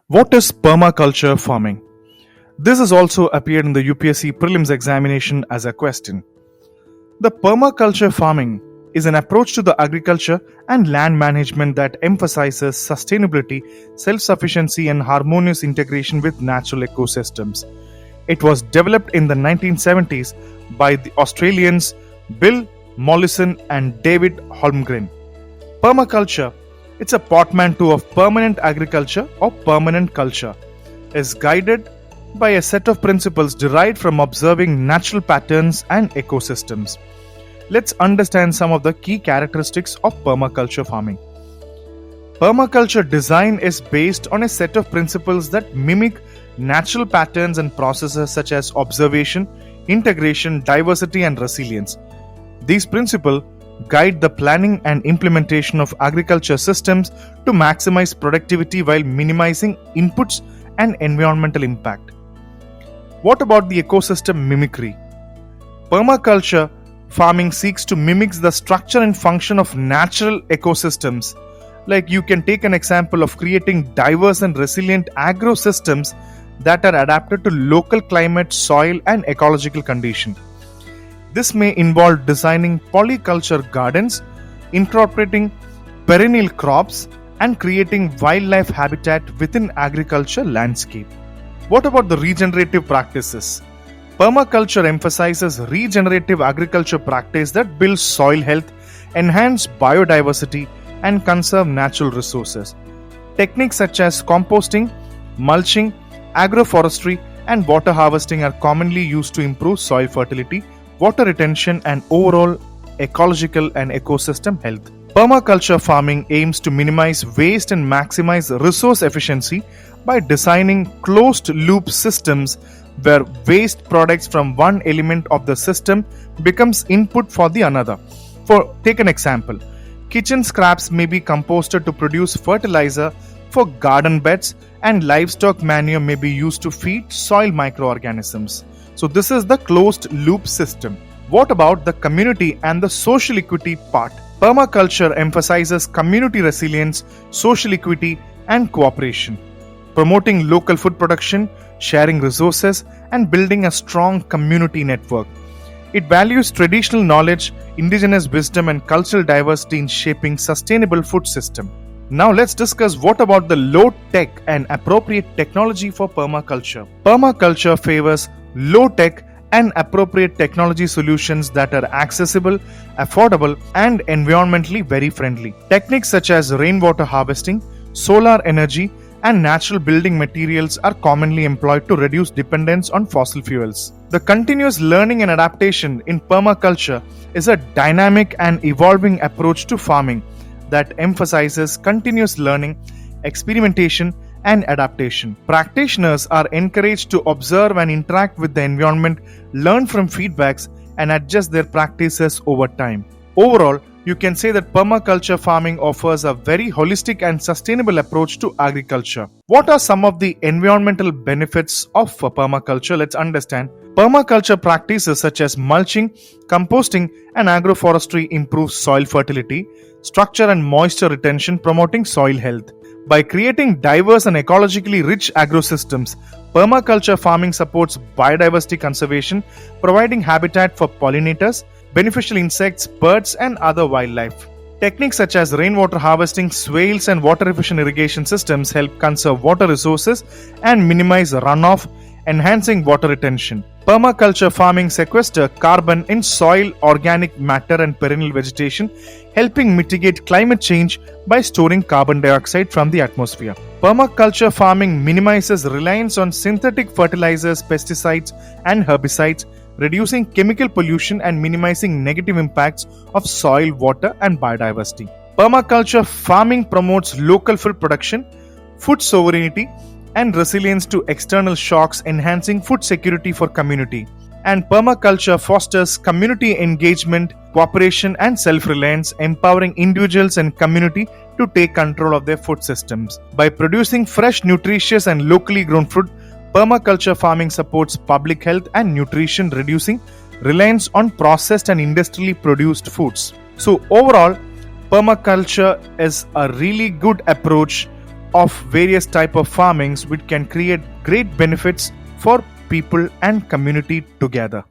What is permaculture farming? This has also appeared in the UPSC Prelims examination as a question. The permaculture farming is an approach to the agriculture and land management that emphasizes sustainability, self-sufficiency and harmonious integration with natural ecosystems. It was developed in the 1970s by the Australians Bill Mollison and David Holmgren. Permaculture, it's a portmanteau of permanent agriculture or permanent culture, is guided by a set of principles derived from observing natural patterns and ecosystems. Let's understand some of the key characteristics of permaculture farming. Permaculture design is based on a set of principles that mimic natural patterns and processes such as observation, integration, diversity, and resilience. These principles guide the planning and implementation of agriculture systems to maximize productivity while minimizing inputs and environmental impact. What about the ecosystem mimicry? Permaculture farming seeks to mimic the structure and function of natural ecosystems. Like you can take an example of creating diverse and resilient agro systems that are adapted to local climate, soil, and ecological conditions. This may involve designing polyculture gardens, incorporating perennial crops, and creating wildlife habitat within agriculture landscape. What about the regenerative practices? Permaculture emphasizes regenerative agriculture practice that builds soil health, enhance biodiversity, and conserve natural resources. Techniques such as composting, mulching, agroforestry, and water harvesting are commonly used to improve soil fertility, water retention, and overall ecological and ecosystem health. Permaculture farming aims to minimize waste and maximize resource efficiency by designing closed-loop systems where waste products from one element of the system becomes input for the another. Take an example. Kitchen scraps may be composted to produce fertilizer for garden beds, and livestock manure may be used to feed soil microorganisms. So this is the closed loop system. What about the community and the social equity part? Permaculture emphasizes community resilience, social equity, and cooperation, promoting local food production, sharing resources, and building a strong community network. It values traditional knowledge, indigenous wisdom, and cultural diversity in shaping sustainable food system. Now let's discuss what about the low-tech and appropriate technology for permaculture. Permaculture favors low-tech and appropriate technology solutions that are accessible, affordable, and environmentally very friendly. Techniques such as rainwater harvesting, solar energy, and natural building materials are commonly employed to reduce dependence on fossil fuels. The continuous learning and adaptation in permaculture is a dynamic and evolving approach to farming that emphasizes continuous learning, experimentation, and adaptation. Practitioners are encouraged to observe and interact with the environment, learn from feedbacks, and adjust their practices over time. Overall, you can say that permaculture farming offers a very holistic and sustainable approach to agriculture. What are some of the environmental benefits of permaculture? Let's understand. Permaculture practices such as mulching, composting, and agroforestry improve soil fertility, structure, and moisture retention, promoting soil health. By creating diverse and ecologically rich agrosystems, permaculture farming supports biodiversity conservation, providing habitat for pollinators, beneficial insects, birds, and other wildlife. Techniques such as rainwater harvesting, swales, and water-efficient irrigation systems help conserve water resources and minimize runoff, enhancing water retention. Permaculture farming sequesters carbon in soil, organic matter, and perennial vegetation, helping mitigate climate change by storing carbon dioxide from the atmosphere. Permaculture farming minimizes reliance on synthetic fertilizers, pesticides, and herbicides, reducing chemical pollution and minimizing negative impacts of soil, water, and biodiversity. Permaculture farming promotes local food production, food sovereignty, and resilience to external shocks, enhancing food security for community. And permaculture fosters community engagement, cooperation, and self-reliance, empowering individuals and community to take control of their food systems. By producing fresh, nutritious, and locally grown food, permaculture farming supports public health and nutrition, reducing reliance on processed and industrially produced foods. So overall, permaculture is a really good approach of various type of farmings which can create great benefits for people and community together.